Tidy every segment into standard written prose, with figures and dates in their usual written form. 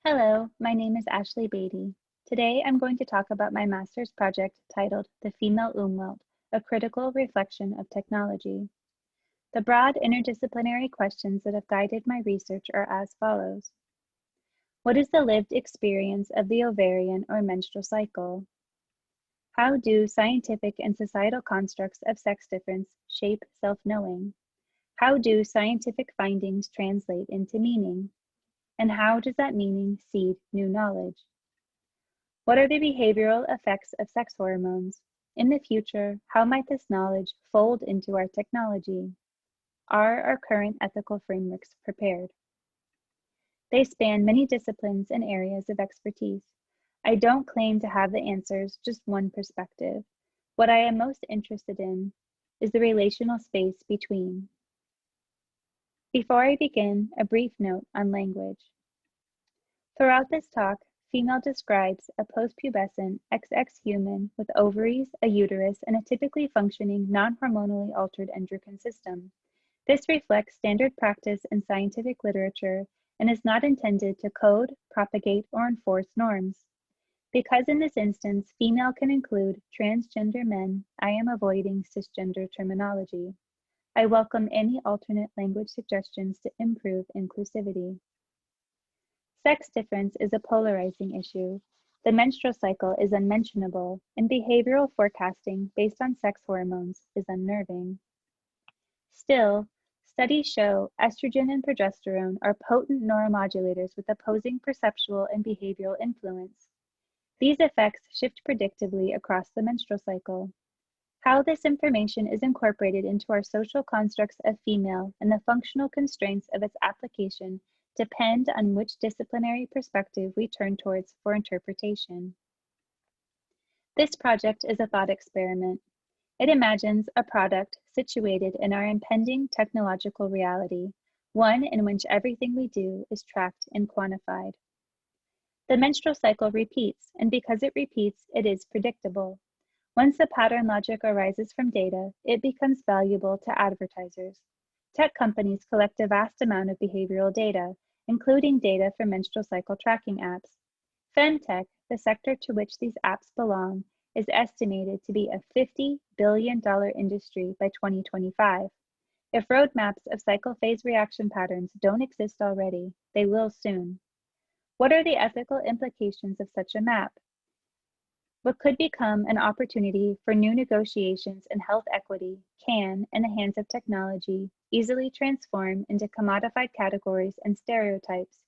Hello, my name is Ashley Beatty. Today I'm going to talk about my master's project titled The Female Umwelt, a critical reflection of technology. The broad interdisciplinary questions that have guided my research are as follows. What is the lived experience of the ovarian or menstrual cycle? How do scientific and societal constructs of sex difference shape self-knowing? How do scientific findings translate into meaning? And how does that meaning seed new knowledge? What are the behavioral effects of sex hormones? In the future, how might this knowledge fold into our technology? Are our current ethical frameworks prepared? They span many disciplines and areas of expertise. I don't claim to have the answers, just one perspective. What I am most interested in is the relational space between. Before I begin, a brief note on language. Throughout this talk, female describes a postpubescent XX human with ovaries, a uterus, and a typically functioning non-hormonally altered endocrine system. This reflects standard practice in scientific literature and is not intended to code, propagate, or enforce norms. Because in this instance, female can include transgender men, I am avoiding cisgender terminology. I welcome any alternate language suggestions to improve inclusivity. Sex difference is a polarizing issue. The menstrual cycle is unmentionable, and behavioral forecasting based on sex hormones is unnerving. Still, studies show estrogen and progesterone are potent neuromodulators with opposing perceptual and behavioral influence. These effects shift predictably across the menstrual cycle. How this information is incorporated into our social constructs of female and the functional constraints of its application depend on which disciplinary perspective we turn towards for interpretation. This project is a thought experiment. It imagines a product situated in our impending technological reality, one in which everything we do is tracked and quantified. The menstrual cycle repeats, and because it repeats, it is predictable. Once the pattern logic arises from data, it becomes valuable to advertisers. Tech companies collect a vast amount of behavioral data, including data from menstrual cycle tracking apps. Femtech, the sector to which these apps belong, is estimated to be a $50 billion industry by 2025. If roadmaps of cycle phase reaction patterns don't exist already, they will soon. What are the ethical implications of such a map? What could become an opportunity for new negotiations in health equity can, in the hands of technology, easily transform into commodified categories and stereotypes.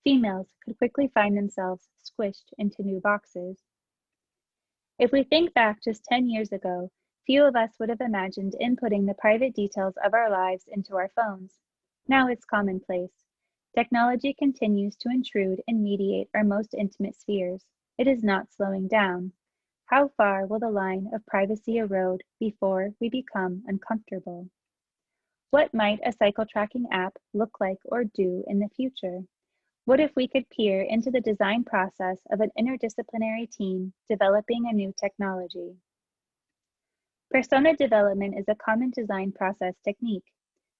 Females could quickly find themselves squished into new boxes. If we think back just 10 years ago, few of us would have imagined inputting the private details of our lives into our phones. Now it's commonplace. Technology continues to intrude and mediate our most intimate spheres. It is not slowing down. How far will the line of privacy erode before we become uncomfortable? What might a cycle tracking app look like or do in the future? What if we could peer into the design process of an interdisciplinary team developing a new technology? Persona development is a common design process technique.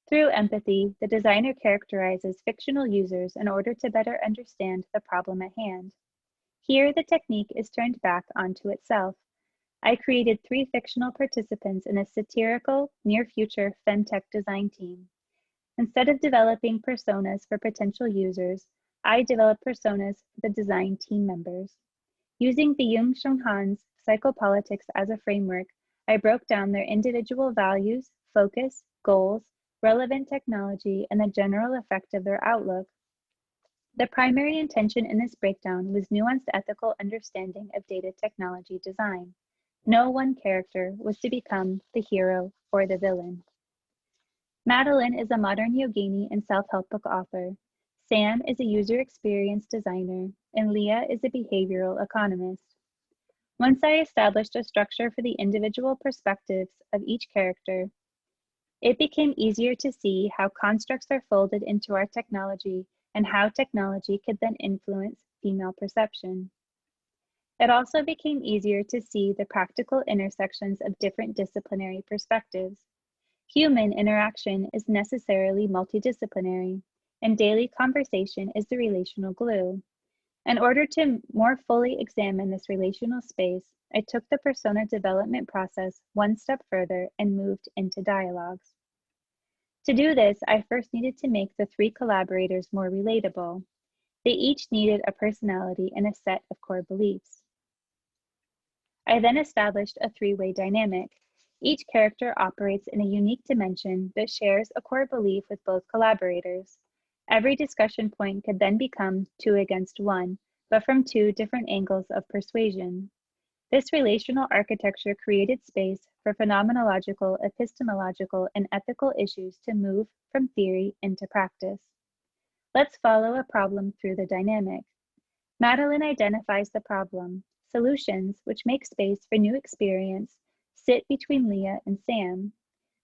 Through empathy, the designer characterizes fictional users in order to better understand the problem at hand. Here, the technique is turned back onto itself. I created 3 fictional participants in a satirical, near-future femtech design team. Instead of developing personas for potential users, I developed personas for the design team members. Using Byung-Chul Han's psychopolitics as a framework, I broke down their individual values, focus, goals, relevant technology, and the general effect of their outlook. The primary intention in this breakdown was nuanced ethical understanding of data technology design. No one character was to become the hero or the villain. Madeline is a modern yogini and self-help book author. Sam is a user experience designer, and Leah is a behavioral economist. Once I established a structure for the individual perspectives of each character, it became easier to see how constructs are folded into our technology and how technology could then influence female perception. It also became easier to see the practical intersections of different disciplinary perspectives. Human interaction is necessarily multidisciplinary, and daily conversation is the relational glue. In order to more fully examine this relational space, I took the persona development process one step further and moved into dialogues. To do this, I first needed to make the three collaborators more relatable. They each needed a personality and a set of core beliefs. I then established a three-way dynamic. Each character operates in a unique dimension that shares a core belief with both collaborators. Every discussion point could then become 2 against 1, but from 2 different angles of persuasion. This relational architecture created space for phenomenological, epistemological, and ethical issues to move from theory into practice. Let's follow a problem through the dynamic. Madeline identifies the problem. Solutions, which make space for new experience, sit between Leah and Sam.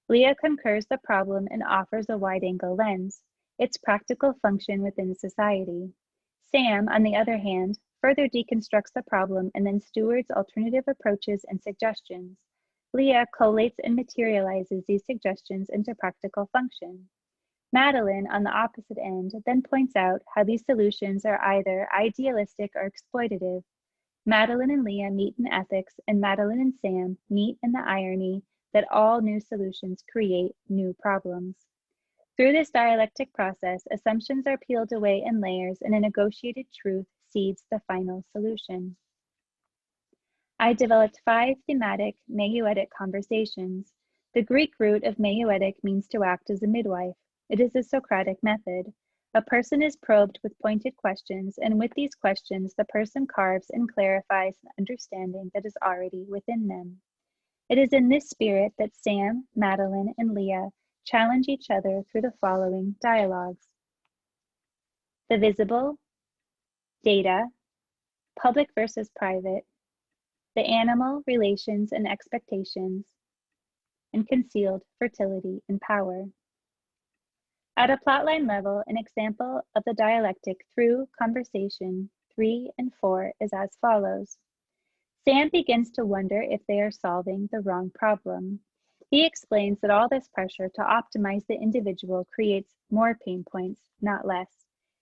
Leah concurs the problem and offers a wide-angle lens, its practical function within society. Sam, on the other hand, further deconstructs the problem and then stewards alternative approaches and suggestions. Leah collates and materializes these suggestions into practical function. Madeline, on the opposite end, then points out how these solutions are either idealistic or exploitative. Madeline and Leah meet in ethics, and Madeline and Sam meet in the irony that all new solutions create new problems. Through this dialectic process, assumptions are peeled away in layers, and a negotiated truth seeds the final solution. I developed 5 thematic meuetic conversations. The Greek root of meuetic means to act as a midwife. It is a Socratic method. A person is probed with pointed questions, and with these questions, the person carves and clarifies an understanding that is already within them. It is in this spirit that Sam, Madeline, and Leah challenge each other through the following dialogues. The visible, data, public versus private, the animal, relations and expectations, and concealed, fertility and power. At a plotline level, an example of the dialectic through conversation 3 and 4 is as follows. Sam begins to wonder if they are solving the wrong problem. He explains that all this pressure to optimize the individual creates more pain points, not less.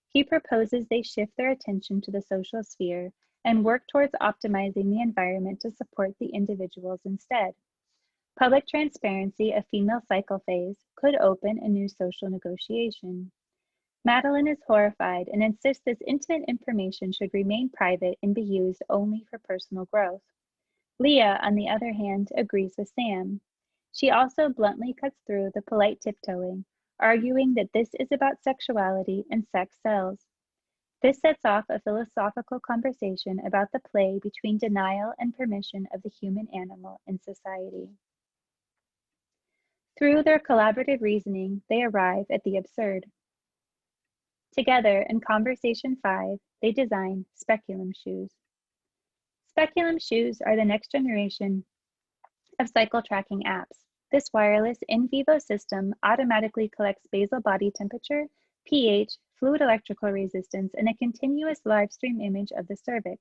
He proposes they shift their attention to the social sphere and work towards optimizing the environment to support the individuals instead. Public transparency of female cycle phase could open a new social negotiation. Madeline is horrified and insists this intimate information should remain private and be used only for personal growth. Leah, on the other hand, agrees with Sam. She also bluntly cuts through the polite tiptoeing, arguing that this is about sexuality and sex sells. This sets off a philosophical conversation about the play between denial and permission of the human animal in society. Through their collaborative reasoning, they arrive at the absurd. Together, in Conversation 5, they design speculum shoes. Speculum shoes are the next generation of cycle tracking apps. This wireless in vivo system automatically collects basal body temperature, pH, fluid electrical resistance, and a continuous live stream image of the cervix.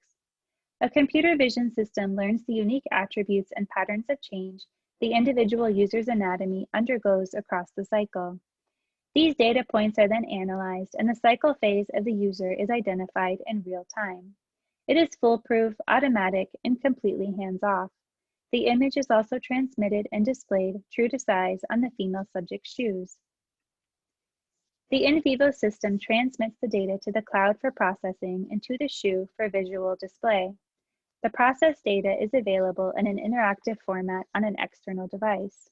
A computer vision system learns the unique attributes and patterns of change the individual user's anatomy undergoes across the cycle. These data points are then analyzed, and the cycle phase of the user is identified in real time. It is foolproof, automatic, and completely hands-off. The image is also transmitted and displayed true to size on the female subject's shoes. The in vivo system transmits the data to the cloud for processing and to the shoe for visual display. The processed data is available in an interactive format on an external device.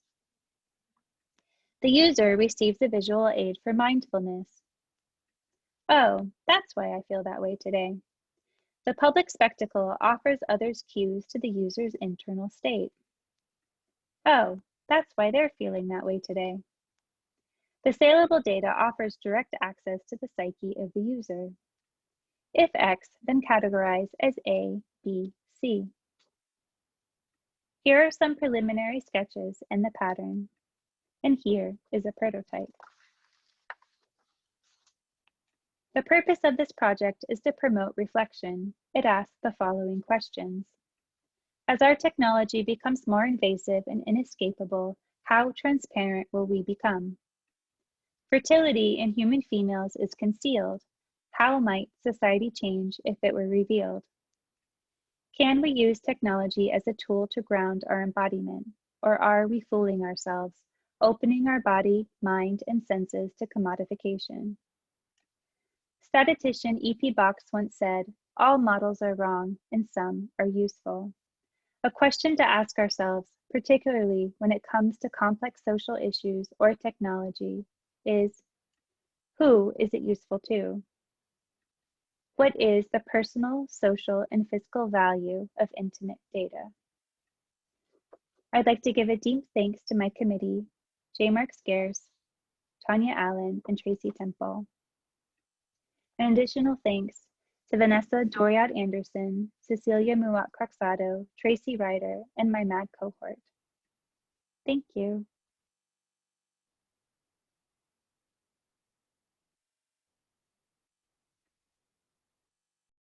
The user receives a visual aid for mindfulness. Oh, that's why I feel that way today. The public spectacle offers others cues to the user's internal state. Oh, that's why they're feeling that way today. The saleable data offers direct access to the psyche of the user. If X, then categorize as A, B, C. Here are some preliminary sketches and the pattern, and here is a prototype. The purpose of this project is to promote reflection. It asks the following questions. As our technology becomes more invasive and inescapable, how transparent will we become? Fertility in human females is concealed. How might society change if it were revealed? Can we use technology as a tool to ground our embodiment, or are we fooling ourselves, opening our body, mind, and senses to commodification? Statistician E.P. Box once said, "All models are wrong, and some are useful." A question to ask ourselves, particularly when it comes to complex social issues or technology, is, who is it useful to? What is the personal, social, and physical value of intimate data? I'd like to give a deep thanks to my committee, J. Mark Scares, Tanya Allen, and Tracy Temple. An additional thanks to Vanessa Doriad Anderson, Cecilia Muat Craxado, Tracy Ryder, and my MAG cohort. Thank you.